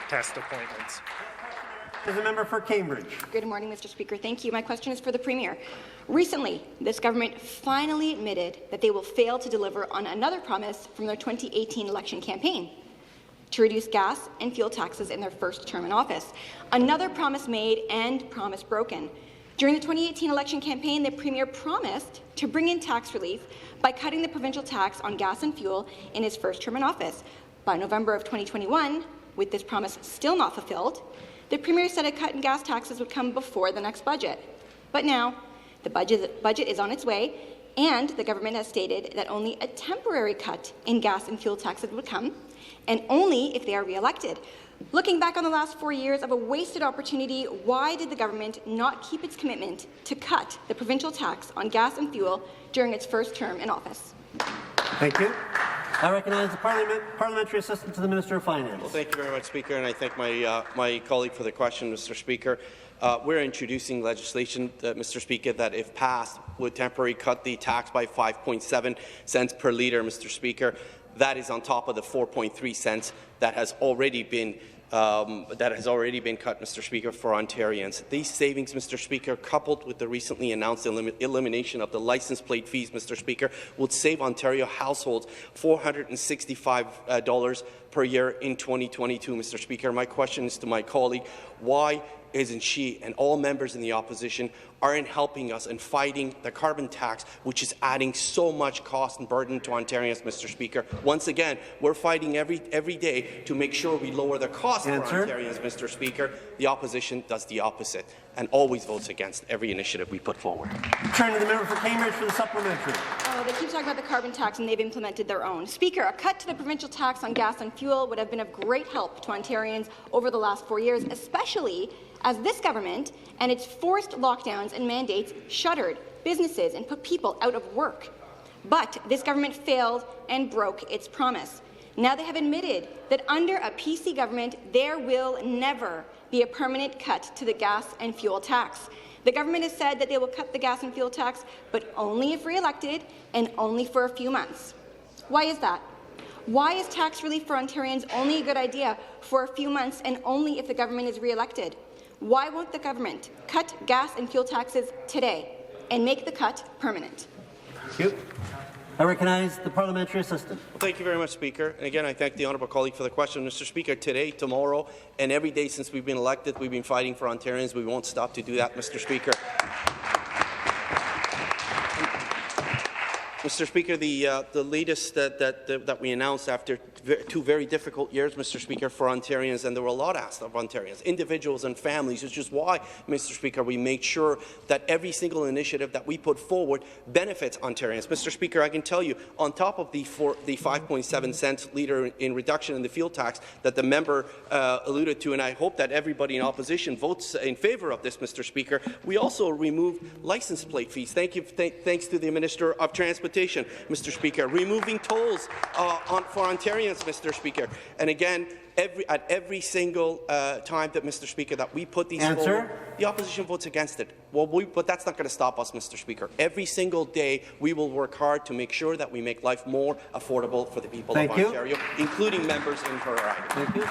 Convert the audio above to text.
test appointments. The member for Cambridge. Good morning, Mr. Speaker. Thank you. My question is for the Premier. Recently, this government finally admitted that they will fail to deliver on another promise from their 2018 election campaign, to reduce gas and fuel taxes in their first term in office. Another promise made and promise broken. During the 2018 election campaign, the Premier promised to bring in tax relief by cutting the provincial tax on gas and fuel in his first term in office. By November of 2021, with this promise still not fulfilled, the Premier said a cut in gas taxes would come before the next budget. But now, the budget is on its way, and the government has stated that only a temporary cut in gas and fuel taxes would come, and only if they are re-elected. Looking back on the last 4 years of a wasted opportunity, why did the government not keep its commitment to cut the provincial tax on gas and fuel during its first term in office? Thank you. I recognize the Parliamentary Assistant to the Minister of Finance. Well, thank you very much, Speaker, and I thank my colleague for the question, Mr. Speaker. We're introducing legislation, Mr. Speaker, that, if passed, would temporarily cut the tax by 5.7 cents per litre, Mr. Speaker. That is on top of the 4.3 cents that has already been cut, Mr. Speaker, for Ontarians. These savings, Mr. Speaker, coupled with the recently announced elimination of the license plate fees, Mr. Speaker, would save Ontario households $465 per year in 2022, Mr. Speaker. My question is to my colleague, why isn't she and all members in the opposition aren't helping us in fighting the carbon tax, which is adding so much cost and burden to Ontarians, Mr. Speaker? Once again, we're fighting every day to make sure we lower the cost for Ontarians, Mr. Speaker. The opposition does the opposite and always votes against every initiative we put forward. Turn to the member for Cambridge for the supplementary. Oh, they keep talking about the carbon tax, and they've implemented their own. Speaker, a cut to the provincial tax on gas and fuel would have been of great help to Ontarians over the last 4 years, especially as this government and its forced lockdowns and mandates shuttered businesses and put people out of work. But this government failed and broke its promise. Now they have admitted that under a PC government, there will never be a permanent cut to the gas and fuel tax. The government has said that they will cut the gas and fuel tax, but only if re-elected and only for a few months. Why is that? Why is tax relief for Ontarians only a good idea for a few months and only if the government is re-elected? Why won't the government cut gas and fuel taxes today and make the cut permanent? Thank you. I recognize the Parliamentary Assistant. Well, thank you very much, Speaker. And again, I thank the honourable colleague for the question. Mr. Speaker, today, tomorrow, and every day since we've been elected, we've been fighting for Ontarians. We won't stop to do that, Mr. Speaker. Mr. Speaker, the latest that we announced after 2 very difficult years, Mr. Speaker, for Ontarians, and there were a lot asked of Ontarians, individuals and families, which is why, Mr. Speaker, we make sure that every single initiative that we put forward benefits Ontarians. Mr. Speaker, I can tell you, on top of the 5.7 cents litre in reduction in the fuel tax that the member alluded to, and I hope that everybody in opposition votes in favour of this, Mr. Speaker, we also removed license plate fees. Thanks to the Minister of Transportation, Mr. Speaker, removing tolls for Ontarians, Mr. Speaker. And again, at every single time that, Mr. Speaker, that we put these forward, the opposition votes against it. Well, but that's not going to stop us, Mr. Speaker. Every single day, we will work hard to make sure that we make life more affordable for the people of Ontario, including members in her riding.